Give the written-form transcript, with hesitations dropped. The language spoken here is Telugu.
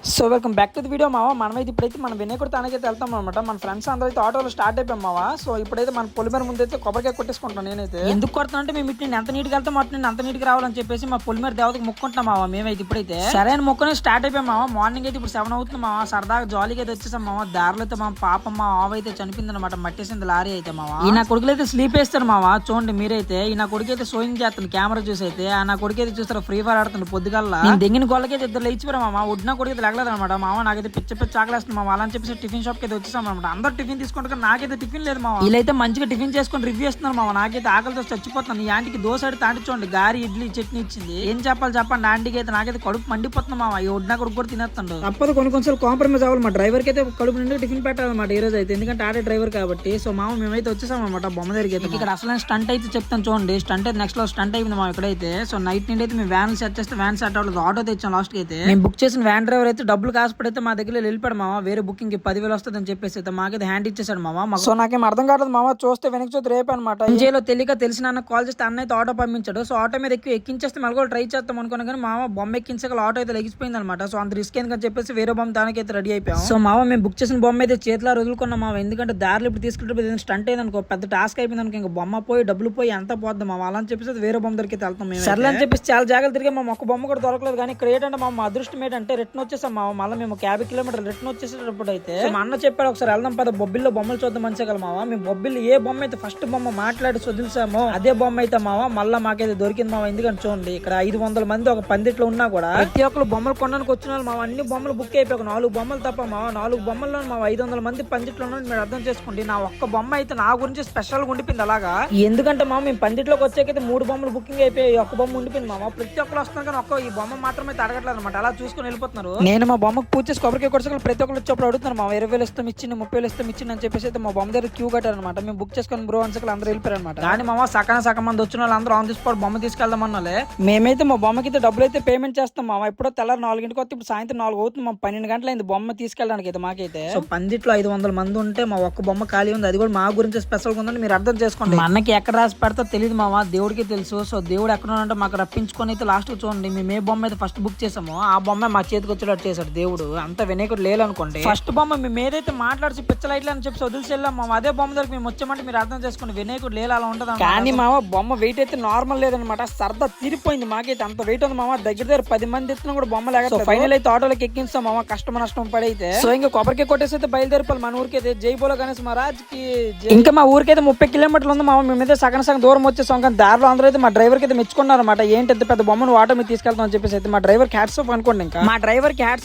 So welcome back to the video మావా. మనమైతే ఇప్పుడైతే మన వినాయకుడి తానకైతే వెళ్తాం అనమాట. మన ఫ్రెండ్స్ అందరూ అయితే ఆటోలో స్టార్ట్ అయిపోయాం మావా. సో ఇప్పుడైతే మన పొలిమేర ముందు అయితే కొబ్బరికాయ కొట్టేసుకుంటాం. నేనైతే ఎందుకు కొడతాం అంటే మేము ఇటు ఎంత నీట్గా వెళ్తాం అటు నేను అంత నీట్గా రావాలని చెప్పేసి మా పొలిమేర దేవతకు మొక్కుంటాం మావా. మేమైతే ఇప్పుడైతే సరైన మొక్కనే స్టార్ట్ అయిపోయాం మావా. మార్నింగ్ అయితే ఇప్పుడు 7 అవుతుంది మావా. సరదాగా జాలీగా అయితే వచ్చేసాం మావా. దారిలో అయితే మా పాప మా ఆవు అయితే చనిపోయింది అనమాట. మట్టేసింది లారీ అయితే మావా. ఈ నా కొడుకులు అయితే స్లీప్ వేస్తారు మావా. చూడండి మీరైతే ఈ నా కొడుకు అయితే సోయింగ్ చేస్తుంది కెమెరా చూసి అయితే. ఆ నా కొడుకు అయితే చూస్తారు ఫ్రీ ఫైర్ ఆడుతుంది పొద్దుగల్లా. నేను దెంగిన గొల్లకైతే ఇద్దరు లేచిపోయారు మావా. ఉడిన కొడుకు అయితే లేగలేదు అనమాట మావా. నాకైతే పిచ్చ ఆకలేస్తుంది మామ. అలా అని చెప్పేసి టిఫిన్ షాప్ కి అయితే వచ్చేసాం అనమాట. అందరు టిఫిన్ తీసుకుంటారు, నాకైతే టిఫిన్ లేదు మామ. వీళ్ళైతే మంచిగా టిఫిన్ చేసుకుని రివ్యూ ఇస్తున్నారు మామ. నాకైతే ఆకలితో చచ్చిపోతాను. ఈ ఆంటీకి దోశ అడితే తాంటి చూడండి గారి ఇడ్లీ చట్నీ ఇచ్చింది. ఏం చెప్పండి ఆంటీకి అయితే. నాకైతే కడుపు మండిపోతుంది మామ. ఈ ఒడ్నా కొడుకు కూడా తినేస్తాడు. తప్పదు కొన్ని కాంప్రమైజ్ అవ్వాలి. మా డ్రైవర్ కి అయితే కడుపు నిండా టిఫిన్ పెట్టాలన్నమాట ఈ రోజు అయితే. ఎందుకంటే ఆడే డ్రైవర్ కాబట్టి. సో మామ మేమైతే వచ్చేసాం అనమాట బొమ్మ దగ్గరికి అయితే. ఇక్కడ అసలు స్టంట్ అయితే చెప్తాను చూడండి. స్టంట్ అయితే నెక్స్ట్ లో స్టంట్ అయిపోయింది మా ఇక్కడైతే. సో నైట్ నుండి అయితే మేము వ్యాన్ సెట్ చేస్తే వ్యాన్ సెట్ అవ్వలేదు. ఆటో తెచ్చాం లాస్ట్ కి అయితే. మేము బుక్ చేసిన వ్యాన్ డ్రైవర్ అయితే డబ్బులు కాసుపడితే మా దగ్గర వెళ్ళిపోయాడు మామ. వేరే బుకింగ్ 10,000 వస్తుంది అని చెప్పేసి అయితే మాకైతే హ్యాండ్ ఇచ్చేసాడు మామ. సో నాకేం అర్థం కావట్లేదు మామ. చూస్తే వెనక్కి చూస్తే రేపు అనమాట. ఇంజేలో తెలియక తెలిసిన అన్న కాల్ చేస్తే అన్న అయితే ఆటో పంపించాడు. సో ఆటో మీద ఎక్కించేస్తే మళ్ళీ కూడా ట్రై చేస్తాం అనుకున్నా కానీ మామ బొమ్మ ఎక్కించగల ఆటో అయితే లెగిసిపోయింది అనమాట. సో అంత రిస్క్ ఎందుకని చెప్పేసి వేరే బొమ్మ దానికైతే రెడీ అయిపోయాం. సో మామ మేము బుక్ చేసిన బొమ్మ అయితే చేతిలో వదులుకున్నాం మామ. ఎందుకంటే దారిలో ఇప్పుడు తీసుకుంటే స్టంట్ అయింది అనుకో, పెద్ద టాస్క్ అయిపోయింది అనుకో, ఇంకా బొమ్మ పోయి డబ్బులు పోయి ఎంత పోద్దాం మామ. అలా అని చెప్పేసి వేరే బొమ్మ దగ్గరికి వెళ్తాం మేము. సర్లే అని చెప్పేసి చాలా జాగ్రత్త తిరిగి మా ఒక్క బొమ్మ కూడా దొరకలేదు. కానీ ఇక్కడ ఏంటంటే మా అదృష్టం ఏంటంటే రిటర్న్ వచ్చేసాం మామ. మళ్ళీ మేము 50 కిలోమీటర్లు రిటర్న్ వచ్చేసేటప్పుడు అయితే మా అన్న చెప్పాడు ఒకసారి వెళ్దాం పద బొబ్బిల్లో బొమ్మలు చూద్దాం మంచిగా మావా. మేము బొబ్బిల్లో ఏ బొమ్మ అయితే ఫస్ట్ బొమ్మ మాట్లాడి వదిలిసామో అదే బొమ్మ అయితే మావా మళ్ళీ మాకైతే దొరికింది మావా. ఎందుకంటే చూడండి ఇక్కడ 500 మంది ఒక పందిట్లో ఉన్నా కూడా ప్రతి ఒక్కరు బొమ్మలు కొనడానికి వచ్చిన వాళ్ళు మావా. అన్ని బొమ్మలు బుక్ అయిపోయి 4 బొమ్మలు తప్ప మావా. 4 బొమ్మల్లో మా 500 మంది పందిట్లో ఉన్నది మీరు అర్థం చేసుకోండి. నా ఒక్క బొమ్మ అయితే నా గురించి స్పెషల్ గా ఉండిపోయింది అలాగా. ఎందుకంటే మామ మేము పందిట్లోకి వచ్చాకైతే 3 బొమ్మలు బుకింగ్ అయిపోయి ఒక్క బొమ్మ ఉండిపోయింది మామ. ప్రతి ఒక్కరు వస్తున్నారు కానీ ఒక్క ఈ బొమ్మ మాత్రమే అడగట్లేదు అనమాట. అలా చూసుకుని వెళ్ళిపోతున్నారు. నేను మా బొమ్మకు పూజ చేసి కొబ్బరికాయ కొట్టుకొని ప్రతి ఒక్కరు వచ్చేప్పుడు అడుగుతున్నారు మా 20,000 ఇస్తాం ఇచ్చింది 30,000 ఇస్తాం ఇచ్చింది అని చెప్పేసి అయితే మా బొమ్మ దగ్గర క్యూ కట్టారు అనమాట. మేము బుక్ చేసుకుని బ్రో అన్సకలు అందరూ వెళ్ళిపోయారు అనమాట. కానీ మామ సగం మంది వచ్చిన వాళ్ళు అందరూ ఆన్ ది స్పాట్ బొమ్మ తీసుకెళ్దామన్నాలే. మేమైతే మా బొమ్మకి అయితే డబ్బులు అయితే పేమెంట్ చేస్తాం మామ. ఎప్పుడో తెల్లారు 4 వస్తే ఇప్పుడు సాయంత్రం 4 అవుతుంది మా 12 గంటలైంది బొమ్మ తీసుకెళ్ళడానికి అయితే మాకైతే. సో పందిట్లో 500 మంది ఉంటే మా ఒక్క బొమ్మ ఖాళీ ఉంది. అది కూడా మా గురించి స్పెషల్ గా ఉందని మీరు అర్థం చేసుకోండి. మా అన్నకి ఎక్కడ రాసి పెడతా తెలియదు మామ, దేవుడికి తెలుసు. సో దేవుడు ఎక్కడ ఉంటే మాకు రప్పించుకొని అయితే లాస్ట్ చూడండి మేము ఏ బొమ్మ అయితే ఫస్ట్ బుక్ చేసామో ఆ బొమ్మ మా చేతికి వచ్చేటట్టు చేశాడు దేవుడు. అంత వినాయకుడు లేదనుకోండి. ఫస్ట్ బొమ్మ మేము ఏదైతే మాట్లాడి పిచ్చలైట్లు అని చెప్పి వదిలిసి వెళ్ళాం మామ. అదే బొమ్మ దగ్గర మేము వచ్చామంటే మీరు అర్థం చేసుకోండి వినాయకుడు లేలా అలా ఉంటుంది. కానీ మామ బొమ్మ వెయిట్ అయితే నార్మల్ లేదనమాట. సరదా తీరిపోయింది మాకైతే. అంత వెయిట్ ఉంది మామ. దగ్గర 10 మంది ఎత్తున కూడా బొమ్మ లేక ఫైనల్ అయితే ఆటోలోకి ఎక్కించాం మామ. కష్టం నష్టం పడైతే. సో ఇంకా కొబ్బరికాయ కొట్టేసి అయితే బయలుదేరిపోవాలి మన ఊరికైతే. జై బోలో గణేష్ మహారాజ్ కి. ఇంకా మా ఊరికైతే 30 కిలోమీటర్లు ఉంది మామ. మేమైతే సగం దూరం వచ్చేసాం. కానీ దారిలో అందరూ అయితే మా డ్రైవర్ కి అయితే మెచ్చుకున్నారు అనమాట. ఏంటి పెద్ద బొమ్మను ఆటో మీద తీసుకెళ్తాం అని చెప్పేసి అయితే మా డ్రైవర్ హ్యాట్స్ ఆఫ్ అనుకోండి. ఇంకా మా డ్రైవర్ కి హ్యాట్స్